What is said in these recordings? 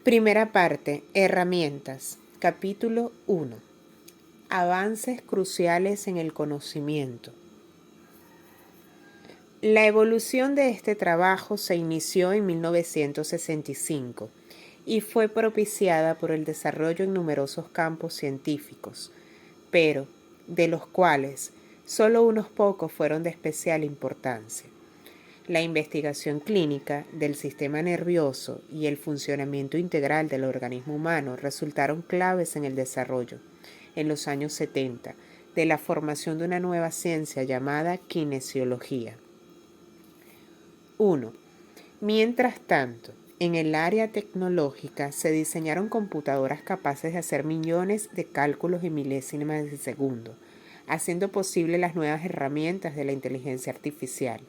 Primera parte, herramientas. Capítulo 1. Avances cruciales en el conocimiento. La evolución de este trabajo se inició en 1965 y fue propiciada por el desarrollo en numerosos campos científicos, pero de los cuales solo unos pocos fueron de especial importancia. La investigación clínica del sistema nervioso y el funcionamiento integral del organismo humano resultaron claves en el desarrollo, en los años 70, de la formación de una nueva ciencia llamada kinesiología. 1. Mientras tanto, en el área tecnológica se diseñaron computadoras capaces de hacer millones de cálculos en milésimas de segundo, haciendo posible las nuevas herramientas de la inteligencia artificial.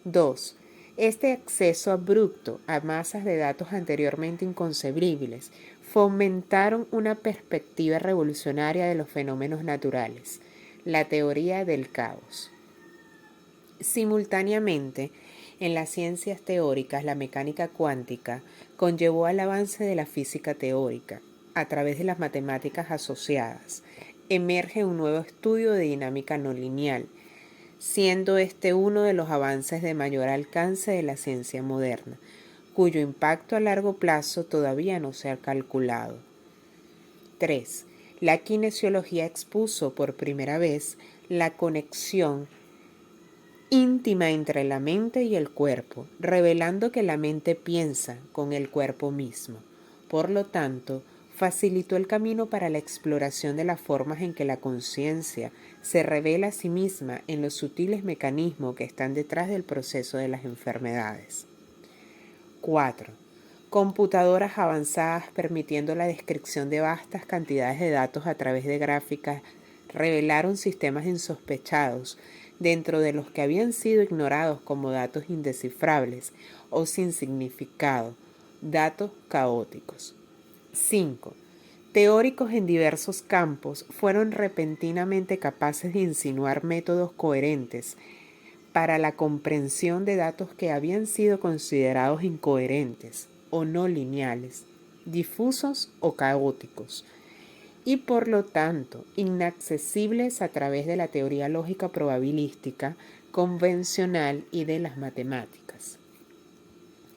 2. Este acceso abrupto a masas de datos anteriormente inconcebibles fomentaron una perspectiva revolucionaria de los fenómenos naturales, la teoría del caos. Simultáneamente, en las ciencias teóricas, la mecánica cuántica conllevó al avance de la física teórica. A través de las matemáticas asociadas, emerge un nuevo estudio de dinámica no lineal, siendo este uno de los avances de mayor alcance de la ciencia moderna, cuyo impacto a largo plazo todavía no se ha calculado. 3. La kinesiología expuso por primera vez la conexión íntima entre la mente y el cuerpo, revelando que la mente piensa con el cuerpo mismo. Por lo tanto, facilitó el camino para la exploración de las formas en que la conciencia se revela a sí misma en los sutiles mecanismos que están detrás del proceso de las enfermedades. 4. Computadoras avanzadas permitiendo la descripción de vastas cantidades de datos a través de gráficas revelaron sistemas insospechados, dentro de los que habían sido ignorados como datos indescifrables o sin significado, datos caóticos. 5. Teóricos en diversos campos fueron repentinamente capaces de insinuar métodos coherentes para la comprensión de datos que habían sido considerados incoherentes o no lineales, difusos o caóticos, y por lo tanto inaccesibles a través de la teoría lógica probabilística convencional y de las matemáticas.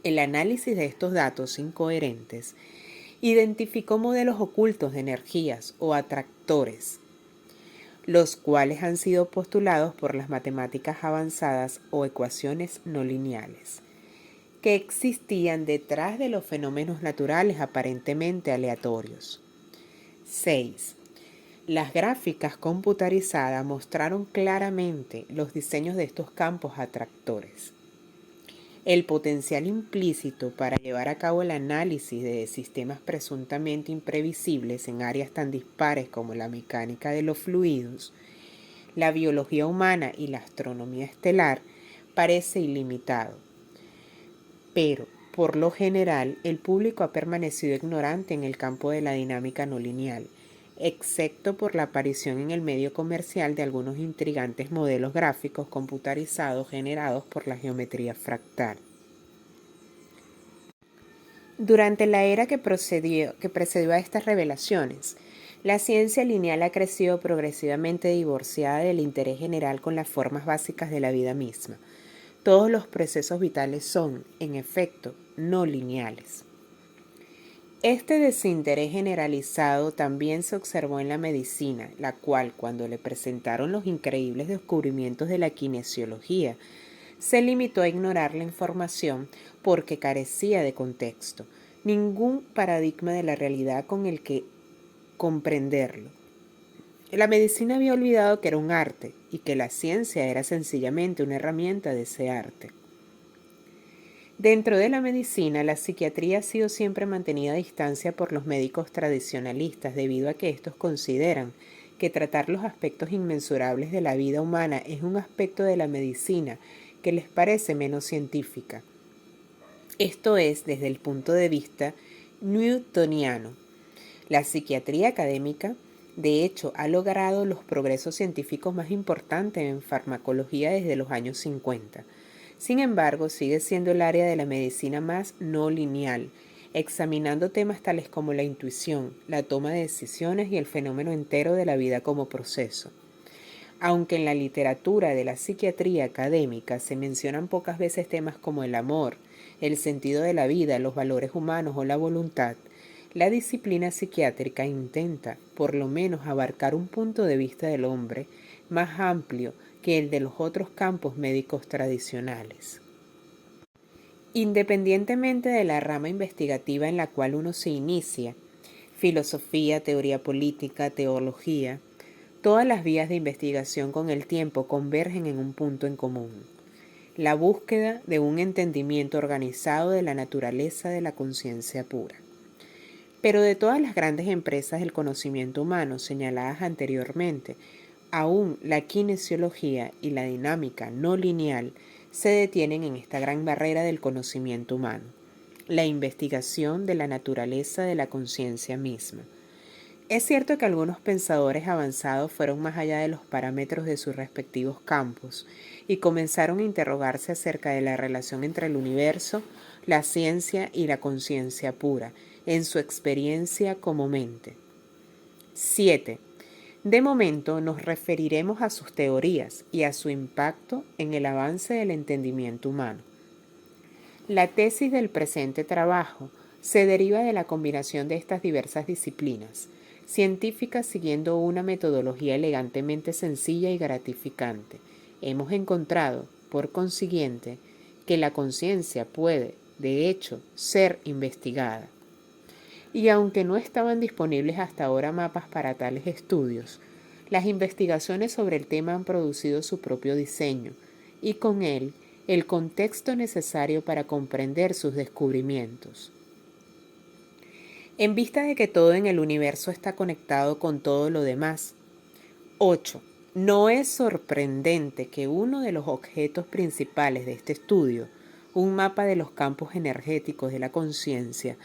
El análisis de estos datos incoherentes identificó modelos ocultos de energías o atractores, los cuales han sido postulados por las matemáticas avanzadas o ecuaciones no lineales, que existían detrás de los fenómenos naturales aparentemente aleatorios. 6. Las gráficas computarizadas mostraron claramente los diseños de estos campos atractores. El potencial implícito para llevar a cabo el análisis de sistemas presuntamente imprevisibles en áreas tan dispares como la mecánica de los fluidos, la biología humana y la astronomía estelar parece ilimitado. Pero, por lo general, el público ha permanecido ignorante en el campo de la dinámica no lineal, excepto por la aparición en el medio comercial de algunos intrigantes modelos gráficos computarizados generados por la geometría fractal. Durante la era que precedió a estas revelaciones, la ciencia lineal ha crecido progresivamente divorciada del interés general con las formas básicas de la vida misma. Todos los procesos vitales son, en efecto, no lineales. Este desinterés generalizado también se observó en la medicina, la cual, cuando le presentaron los increíbles descubrimientos de la kinesiología, se limitó a ignorar la información porque carecía de contexto, ningún paradigma de la realidad con el que comprenderlo. La medicina había olvidado que era un arte y que la ciencia era sencillamente una herramienta de ese arte. Dentro de la medicina, la psiquiatría ha sido siempre mantenida a distancia por los médicos tradicionalistas debido a que estos consideran que tratar los aspectos inmensurables de la vida humana es un aspecto de la medicina que les parece menos científica. Esto es desde el punto de vista newtoniano. La psiquiatría académica, de hecho, ha logrado los progresos científicos más importantes en farmacología desde los años 50. Sin embargo, sigue siendo el área de la medicina más no lineal, examinando temas tales como la intuición, la toma de decisiones y el fenómeno entero de la vida como proceso. Aunque en la literatura de la psiquiatría académica se mencionan pocas veces temas como el amor, el sentido de la vida, los valores humanos o la voluntad, la disciplina psiquiátrica intenta, por lo menos, abarcar un punto de vista del hombre más amplio que el de los otros campos médicos tradicionales. Independientemente de la rama investigativa en la cual uno se inicia, filosofía, teoría política, teología, todas las vías de investigación con el tiempo convergen en un punto en común: la búsqueda de un entendimiento organizado de la naturaleza de la conciencia pura. Pero de todas las grandes empresas del conocimiento humano señaladas anteriormente, aún la kinesiología y la dinámica no lineal se detienen en esta gran barrera del conocimiento humano, la investigación de la naturaleza de la conciencia misma. Es cierto que algunos pensadores avanzados fueron más allá de los parámetros de sus respectivos campos y comenzaron a interrogarse acerca de la relación entre el universo, la ciencia y la conciencia pura, en su experiencia como mente. 7. De momento nos referiremos a sus teorías y a su impacto en el avance del entendimiento humano. La tesis del presente trabajo se deriva de la combinación de estas diversas disciplinas científicas siguiendo una metodología elegantemente sencilla y gratificante. Hemos encontrado, por consiguiente, que la conciencia puede, de hecho, ser investigada. Y aunque no estaban disponibles hasta ahora mapas para tales estudios, las investigaciones sobre el tema han producido su propio diseño y con él el contexto necesario para comprender sus descubrimientos. En vista de que todo en el universo está conectado con todo lo demás. 8. No es sorprendente que uno de los objetos principales de este estudio, un mapa de los campos energéticos de la conciencia,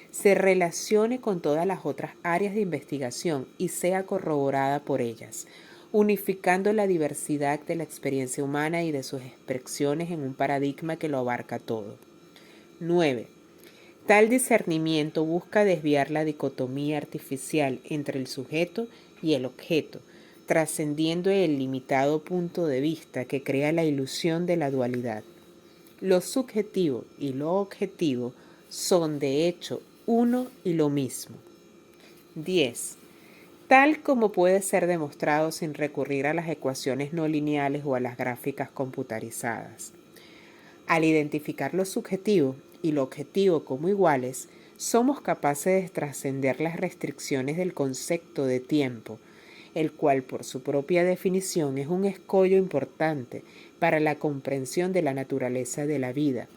se relacione con todas las otras áreas de investigación y sea corroborada por ellas, unificando la diversidad de la experiencia humana y de sus expresiones en un paradigma que lo abarca todo. 9. Tal discernimiento busca desviar la dicotomía artificial entre el sujeto y el objeto, trascendiendo el limitado punto de vista que crea la ilusión de la dualidad. Lo subjetivo y lo objetivo son, de hecho, uno y lo mismo. 10. Tal como puede ser demostrado sin recurrir a las ecuaciones no lineales o a las gráficas computarizadas. Al identificar lo subjetivo y lo objetivo como iguales, somos capaces de trascender las restricciones del concepto de tiempo, el cual por su propia definición es un escollo importante para la comprensión de la naturaleza de la vida,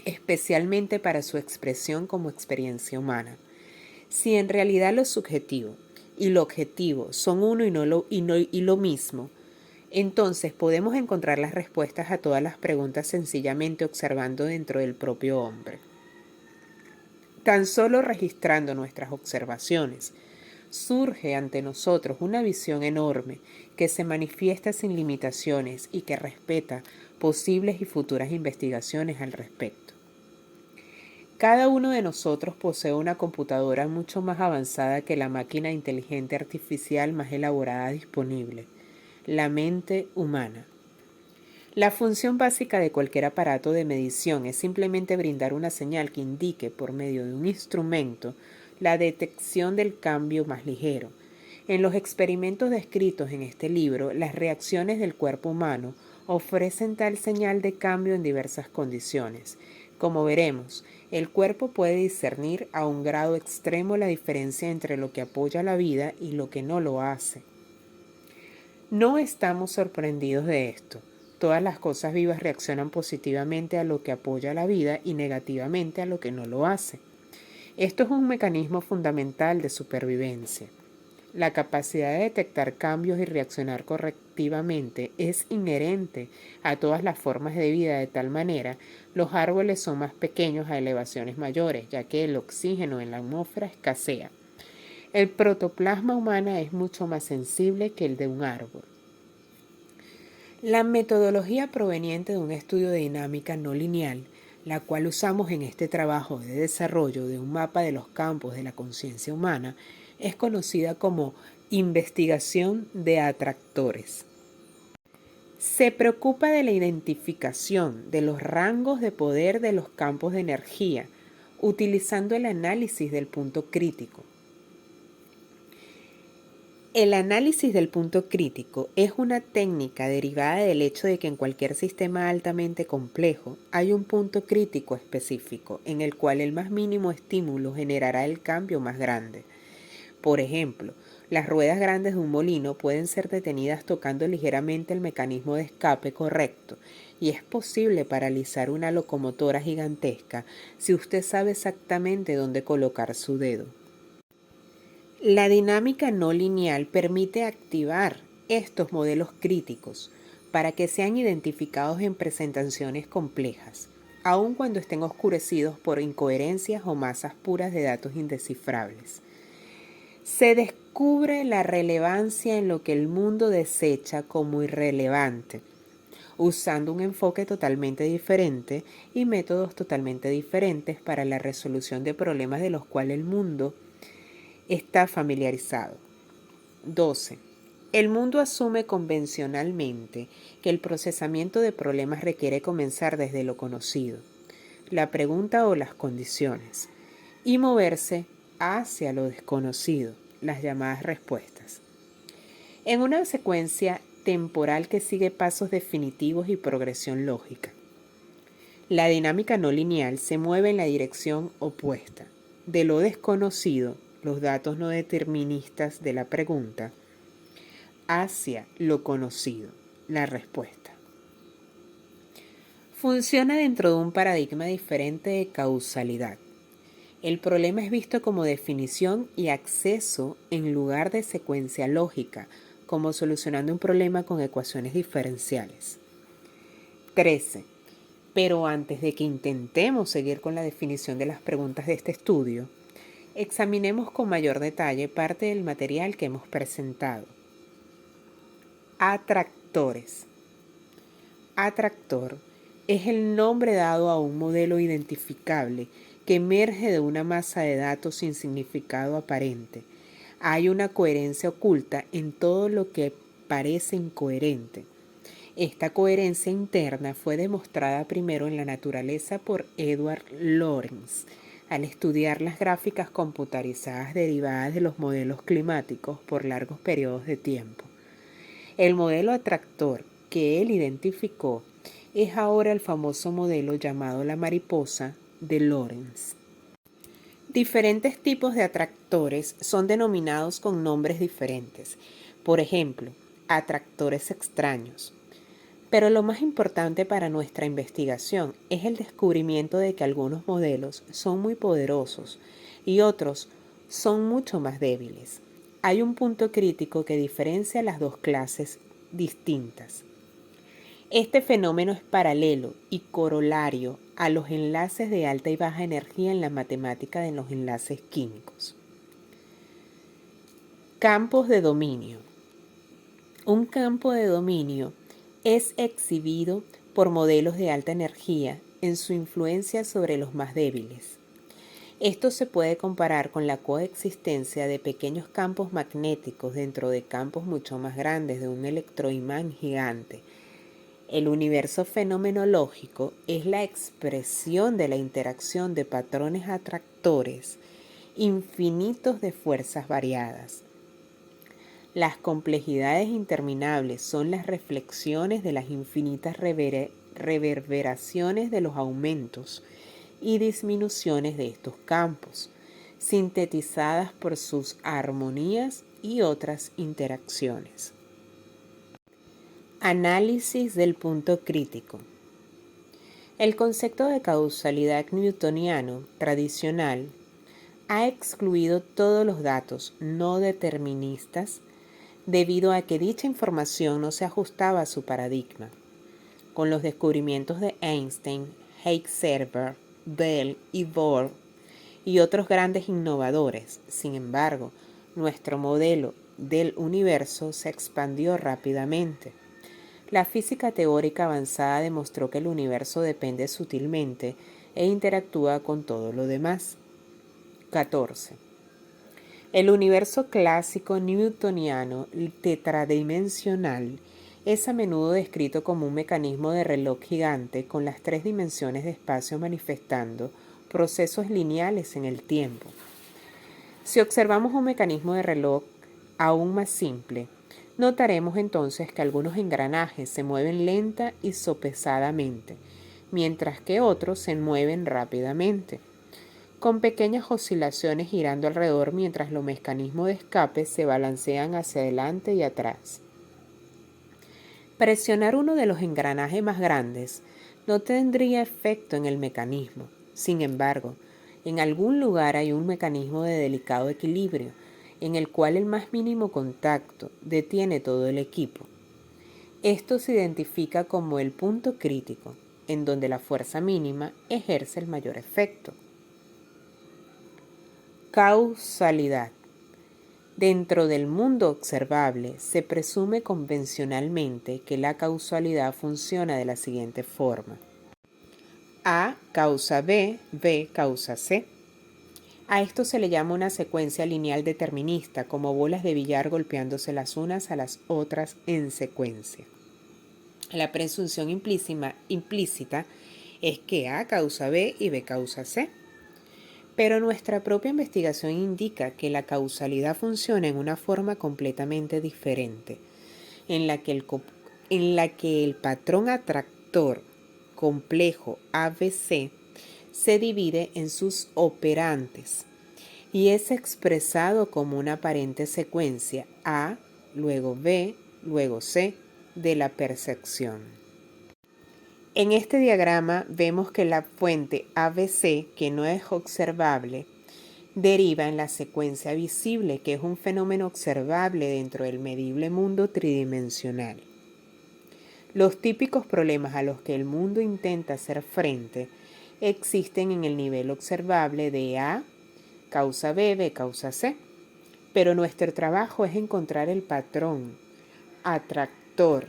especialmente para su expresión como experiencia humana. Si en realidad lo subjetivo y lo objetivo son uno y lo mismo, entonces podemos encontrar las respuestas a todas las preguntas sencillamente observando dentro del propio hombre. Tan solo registrando nuestras observaciones, surge ante nosotros una visión enorme que se manifiesta sin limitaciones y que respeta posibles y futuras investigaciones al respecto. Cada uno de nosotros posee una computadora mucho más avanzada que la máquina inteligente artificial más elaborada disponible, la mente humana. La función básica de cualquier aparato de medición es simplemente brindar una señal que indique por medio de un instrumento la detección del cambio más ligero. En los experimentos descritos en este libro, las reacciones del cuerpo humano ofrecen tal señal de cambio en diversas condiciones. Como veremos, el cuerpo puede discernir a un grado extremo la diferencia entre lo que apoya la vida y lo que no lo hace. No estamos sorprendidos de esto. Todas las cosas vivas reaccionan positivamente a lo que apoya la vida y negativamente a lo que no lo hace. Esto es un mecanismo fundamental de supervivencia. La capacidad de detectar cambios y reaccionar correctivamente es inherente a todas las formas de vida. De tal manera, los árboles son más pequeños a elevaciones mayores, ya que el oxígeno en la atmósfera escasea. El protoplasma humano es mucho más sensible que el de un árbol. La metodología proveniente de un estudio de dinámica no lineal la cual usamos en este trabajo de desarrollo de un mapa de los campos de la conciencia humana, es conocida como investigación de atractores. Se preocupa de la identificación de los rangos de poder de los campos de energía, utilizando el análisis del punto crítico. El análisis del punto crítico es una técnica derivada del hecho de que en cualquier sistema altamente complejo hay un punto crítico específico en el cual el más mínimo estímulo generará el cambio más grande. Por ejemplo, las ruedas grandes de un molino pueden ser detenidas tocando ligeramente el mecanismo de escape correcto, y es posible paralizar una locomotora gigantesca si usted sabe exactamente dónde colocar su dedo. La dinámica no lineal permite activar estos modelos críticos para que sean identificados en presentaciones complejas, aun cuando estén oscurecidos por incoherencias o masas puras de datos indescifrables. Se descubre la relevancia en lo que el mundo desecha como irrelevante, usando un enfoque totalmente diferente y métodos totalmente diferentes para la resolución de problemas de los cuales el mundo está familiarizado. 12. El mundo asume convencionalmente que el procesamiento de problemas requiere comenzar desde lo conocido, la pregunta o las condiciones, y moverse hacia lo desconocido, las llamadas respuestas. En una secuencia temporal que sigue pasos definitivos y progresión lógica. La dinámica no lineal se mueve en la dirección opuesta, de lo desconocido, los datos no deterministas de la pregunta, hacia lo conocido, la respuesta. Funciona dentro de un paradigma diferente de causalidad. El problema es visto como definición y acceso en lugar de secuencia lógica, como solucionando un problema con ecuaciones diferenciales. 13. Pero antes de que intentemos seguir con la definición de las preguntas de este estudio, examinemos con mayor detalle parte del material que hemos presentado. Atractores. Atractor es el nombre dado a un modelo identificable que emerge de una masa de datos sin significado aparente. Hay una coherencia oculta en todo lo que parece incoherente. Esta coherencia interna fue demostrada primero en la naturaleza por Edward Lorenz, al estudiar las gráficas computarizadas derivadas de los modelos climáticos por largos periodos de tiempo. El modelo atractor que él identificó es ahora el famoso modelo llamado la mariposa de Lorenz. Diferentes tipos de atractores son denominados con nombres diferentes. Por ejemplo, atractores extraños. Pero lo más importante para nuestra investigación es el descubrimiento de que algunos modelos son muy poderosos y otros son mucho más débiles. Hay un punto crítico que diferencia las dos clases distintas. Este fenómeno es paralelo y corolario a los enlaces de alta y baja energía en la matemática de los enlaces químicos. Campos de dominio. Un campo de dominio es exhibido por modelos de alta energía en su influencia sobre los más débiles. Esto se puede comparar con la coexistencia de pequeños campos magnéticos dentro de campos mucho más grandes de un electroimán gigante. El universo fenomenológico es la expresión de la interacción de patrones atractores infinitos de fuerzas variadas. Las complejidades interminables son las reflexiones de las infinitas reverberaciones de los aumentos y disminuciones de estos campos, sintetizadas por sus armonías y otras interacciones. Análisis del punto crítico. El concepto de causalidad newtoniano tradicional ha excluido todos los datos no deterministas debido a que dicha información no se ajustaba a su paradigma. Con los descubrimientos de Einstein, Heisenberg, Bell y Bohr y otros grandes innovadores, sin embargo, nuestro modelo del universo se expandió rápidamente. La física teórica avanzada demostró que el universo depende sutilmente e interactúa con todo lo demás. 14. El universo clásico newtoniano tetradimensional es a menudo descrito como un mecanismo de reloj gigante con las 3 dimensiones de espacio manifestando procesos lineales en el tiempo. Si observamos un mecanismo de reloj aún más simple, notaremos entonces que algunos engranajes se mueven lenta y sopesadamente, mientras que otros se mueven rápidamente, con pequeñas oscilaciones girando alrededor mientras los mecanismos de escape se balancean hacia adelante y atrás. Presionar uno de los engranajes más grandes no tendría efecto en el mecanismo. Sin embargo, en algún lugar hay un mecanismo de delicado equilibrio en el cual el más mínimo contacto detiene todo el equipo. Esto se identifica como el punto crítico, en donde la fuerza mínima ejerce el mayor efecto. Causalidad. Dentro del mundo observable se presume convencionalmente que la causalidad funciona de la siguiente forma. A causa B, B causa C. A esto se le llama una secuencia lineal determinista, como bolas de billar golpeándose las unas a las otras en secuencia. La presunción implícita es que A causa B y B causa C. Pero nuestra propia investigación indica que la causalidad funciona en una forma completamente diferente, en la que el patrón atractor complejo ABC se divide en sus operantes y es expresado como una aparente secuencia A, luego B, luego C de la percepción. En este diagrama vemos que la fuente ABC, que no es observable, deriva en la secuencia visible, que es un fenómeno observable dentro del medible mundo tridimensional. Los típicos problemas a los que el mundo intenta hacer frente existen en el nivel observable de A, causa B, B causa C. Pero nuestro trabajo es encontrar el patrón atractor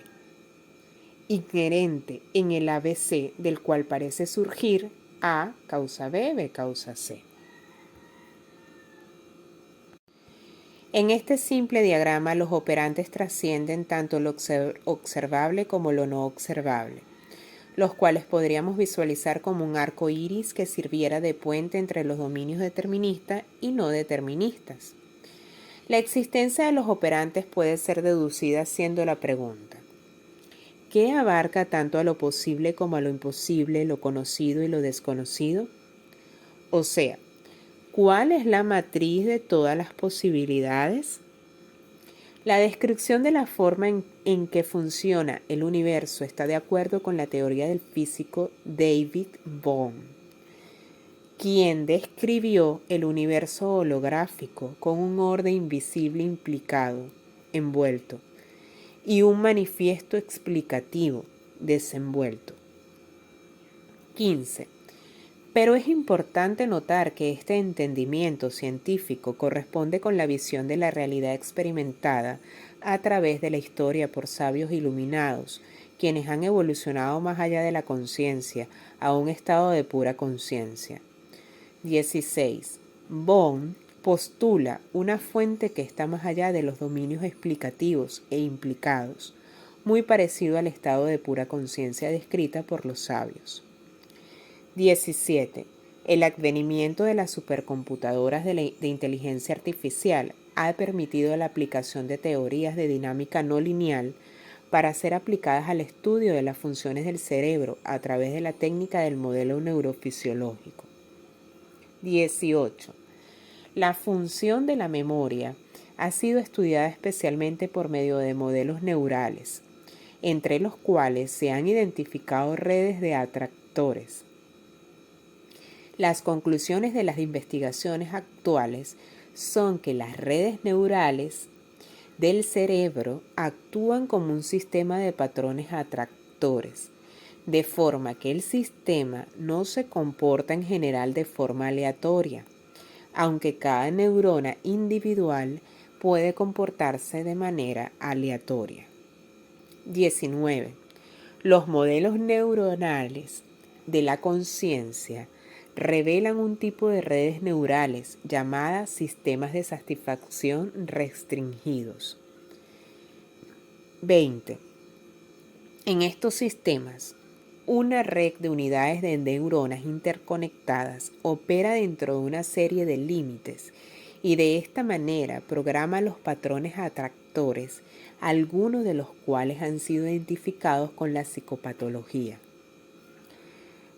inherente en el ABC del cual parece surgir A causa B, B causa C. En este simple diagrama los operantes trascienden tanto lo observable como lo no observable, los cuales podríamos visualizar como un arco iris que sirviera de puente entre los dominios deterministas y no deterministas. La existencia de los operantes puede ser deducida haciendo la pregunta: ¿qué abarca tanto a lo posible como a lo imposible, lo conocido y lo desconocido? O sea, ¿cuál es la matriz de todas las posibilidades? La descripción de la forma en que funciona el universo está de acuerdo con la teoría del físico David Bohm, quien describió el universo holográfico con un orden invisible implicado, envuelto, y un manifiesto explicativo desenvuelto. 15. Pero es importante notar que este entendimiento científico corresponde con la visión de la realidad experimentada a través de la historia por sabios iluminados, quienes han evolucionado más allá de la conciencia a un estado de pura conciencia. 16. Bohm postula una fuente que está más allá de los dominios explicativos e implicados, muy parecido al estado de pura conciencia descrita por los sabios. 17. El advenimiento de las supercomputadoras de inteligencia artificial ha permitido la aplicación de teorías de dinámica no lineal para ser aplicadas al estudio de las funciones del cerebro a través de la técnica del modelo neurofisiológico. 18. La función de la memoria ha sido estudiada especialmente por medio de modelos neurales, entre los cuales se han identificado redes de atractores. Las conclusiones de las investigaciones actuales son que las redes neurales del cerebro actúan como un sistema de patrones atractores, de forma que el sistema no se comporta en general de forma aleatoria, aunque cada neurona individual puede comportarse de manera aleatoria. 19. Los modelos neuronales de la conciencia revelan un tipo de redes neurales llamadas sistemas de satisfacción restringidos. 20. En estos sistemas, una red de unidades de neuronas interconectadas opera dentro de una serie de límites y de esta manera programa los patrones atractores, algunos de los cuales han sido identificados con la psicopatología.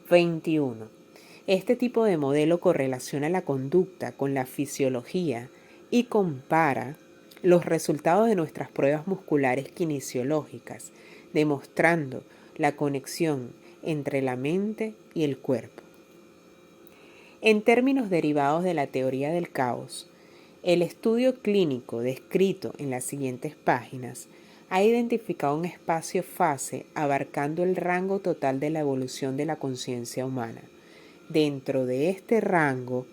21. Este tipo de modelo correlaciona la conducta con la fisiología y compara los resultados de nuestras pruebas musculares kinesiológicas, demostrando la conexión entre la mente y el cuerpo. En términos derivados de la teoría del caos, el estudio clínico descrito en las siguientes páginas ha identificado un espacio-fase abarcando el rango total de la evolución de la conciencia humana. Dentro de este rango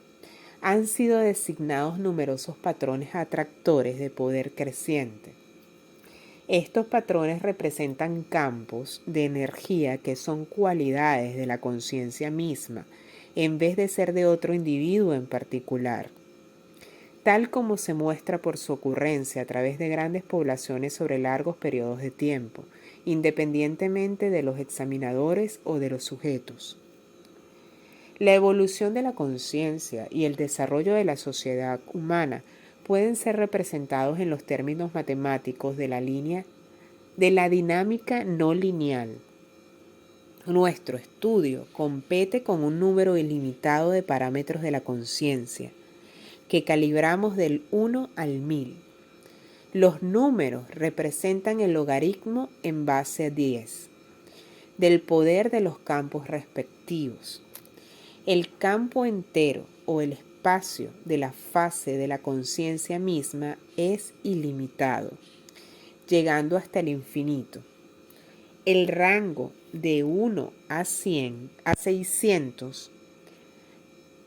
han sido designados numerosos patrones atractores de poder creciente. Estos patrones representan campos de energía que son cualidades de la conciencia misma, en vez de ser de otro individuo en particular, tal como se muestra por su ocurrencia a través de grandes poblaciones sobre largos periodos de tiempo, independientemente de los examinadores o de los sujetos. La evolución de la conciencia y el desarrollo de la sociedad humana pueden ser representados en los términos matemáticos de la dinámica no lineal. Nuestro estudio compete con un número ilimitado de parámetros de la conciencia, que calibramos del 1 al 1000. Los números representan el logaritmo en base a 10 del poder de los campos respectivos. El campo entero o el espacio de la fase de la conciencia misma es ilimitado, llegando hasta el infinito. El rango de 1 a 600,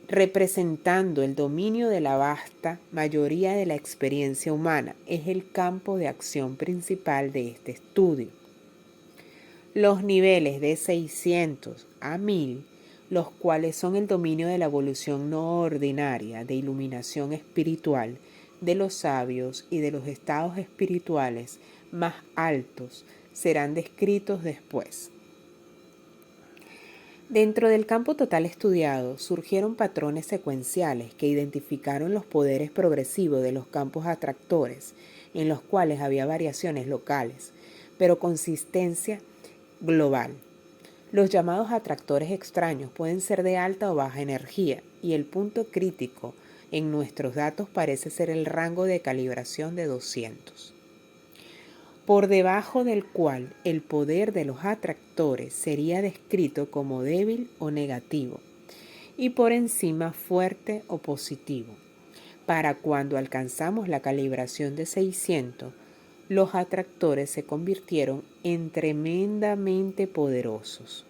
representando el dominio de la vasta mayoría de la experiencia humana, es el campo de acción principal de este estudio. Los niveles de 600 a 1000, los cuales son el dominio de la evolución no ordinaria, de iluminación espiritual, de los sabios y de los estados espirituales más altos, serán descritos después. Dentro del campo total estudiado surgieron patrones secuenciales que identificaron los poderes progresivos de los campos atractores, en los cuales había variaciones locales, pero consistencia global. Los llamados atractores extraños pueden ser de alta o baja energía, y el punto crítico en nuestros datos parece ser el rango de calibración de 200, por debajo del cual el poder de los atractores sería descrito como débil o negativo, y por encima fuerte o positivo. Para cuando alcanzamos la calibración de 600, los atractores se convirtieron en tremendamente poderosos.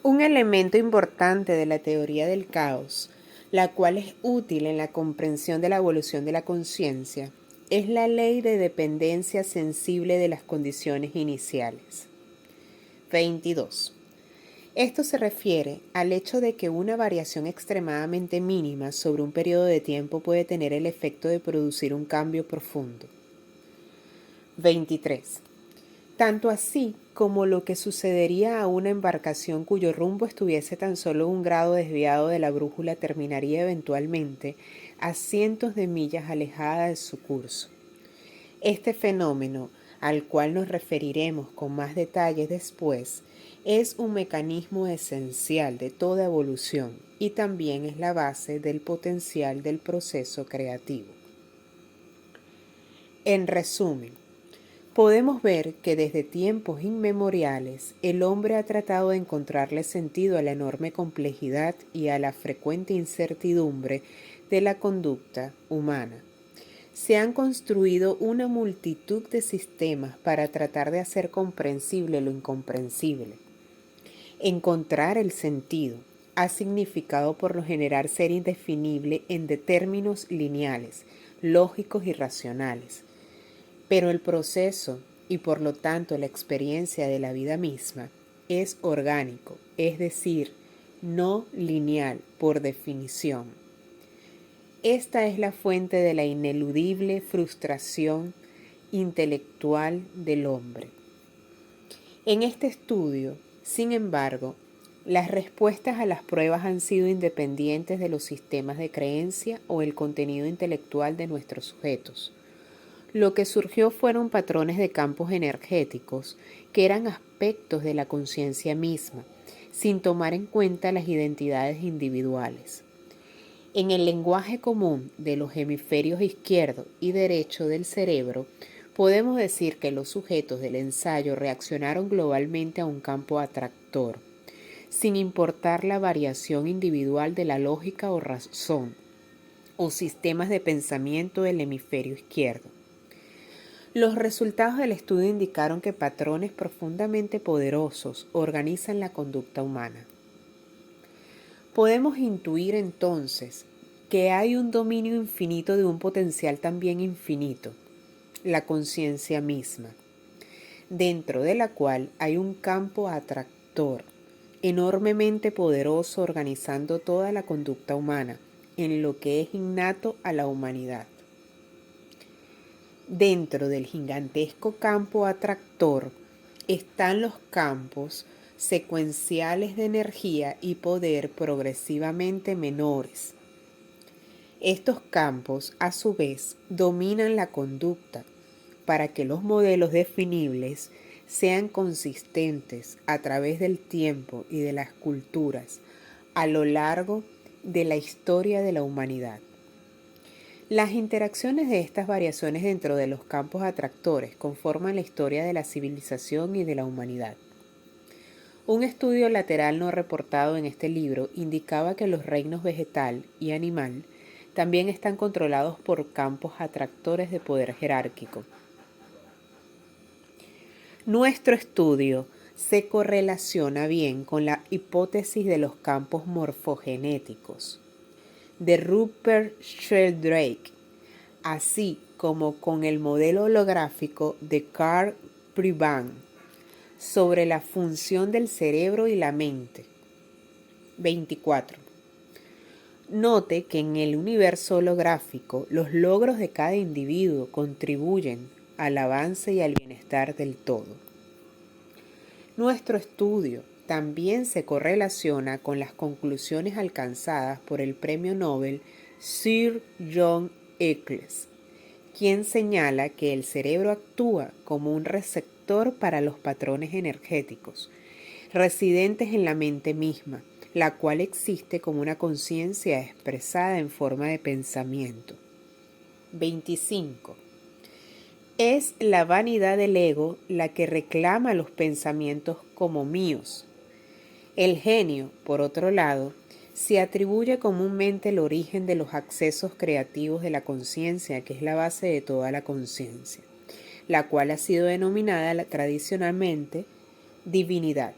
Un elemento importante de la teoría del caos, la cual es útil en la comprensión de la evolución de la conciencia, es la ley de dependencia sensible de las condiciones iniciales. 22. Esto se refiere al hecho de que una variación extremadamente mínima sobre un periodo de tiempo puede tener el efecto de producir un cambio profundo. 23. Tanto así como lo que sucedería a una embarcación cuyo rumbo estuviese tan solo un grado desviado de la brújula terminaría eventualmente a cientos de millas alejada de su curso. Este fenómeno, al cual nos referiremos con más detalles después, es un mecanismo esencial de toda evolución y también es la base del potencial del proceso creativo. En resumen, podemos ver que desde tiempos inmemoriales el hombre ha tratado de encontrarle sentido a la enorme complejidad y a la frecuente incertidumbre de la conducta humana. Se han construido una multitud de sistemas para tratar de hacer comprensible lo incomprensible. Encontrar el sentido ha significado por lo general ser indefinible en términos lineales, lógicos y racionales. Pero el proceso y por lo tanto la experiencia de la vida misma, es orgánico, es decir, no lineal por definición. Esta es la fuente de la ineludible frustración intelectual del hombre. En este estudio, sin embargo, las respuestas a las pruebas han sido independientes de los sistemas de creencia o el contenido intelectual de nuestros sujetos. Lo que surgió fueron patrones de campos energéticos que eran aspectos de la conciencia misma, sin tomar en cuenta las identidades individuales. En el lenguaje común de los hemisferios izquierdo y derecho del cerebro, podemos decir que los sujetos del ensayo reaccionaron globalmente a un campo atractor, sin importar la variación individual de la lógica o razón, o sistemas de pensamiento del hemisferio izquierdo. Los resultados del estudio indicaron que patrones profundamente poderosos organizan la conducta humana. Podemos intuir entonces que hay un dominio infinito de un potencial también infinito, la conciencia misma, dentro de la cual hay un campo atractor enormemente poderoso organizando toda la conducta humana en lo que es innato a la humanidad. Dentro del gigantesco campo atractor están los campos secuenciales de energía y poder progresivamente menores. Estos campos, a su vez, dominan la conducta para que los modelos definibles sean consistentes a través del tiempo y de las culturas a lo largo de la historia de la humanidad. Las interacciones de estas variaciones dentro de los campos atractores conforman la historia de la civilización y de la humanidad. Un estudio lateral no reportado en este libro indicaba que los reinos vegetal y animal también están controlados por campos atractores de poder jerárquico. Nuestro estudio se correlaciona bien con la hipótesis de los campos morfogenéticos de Rupert Sheldrake, así como con el modelo holográfico de Karl Pribban sobre la función del cerebro y la mente. 24. Note que en el universo holográfico los logros de cada individuo contribuyen al avance y al bienestar del todo. Nuestro estudio también se correlaciona con las conclusiones alcanzadas por el premio Nobel Sir John Eccles, quien señala que el cerebro actúa como un receptor para los patrones energéticos, residentes en la mente misma, la cual existe como una conciencia expresada en forma de pensamiento. 25. Es la vanidad del ego la que reclama los pensamientos como míos. El genio, por otro lado, se atribuye comúnmente el origen de los accesos creativos de la conciencia, que es la base de toda la conciencia, la cual ha sido denominada tradicionalmente divinidad.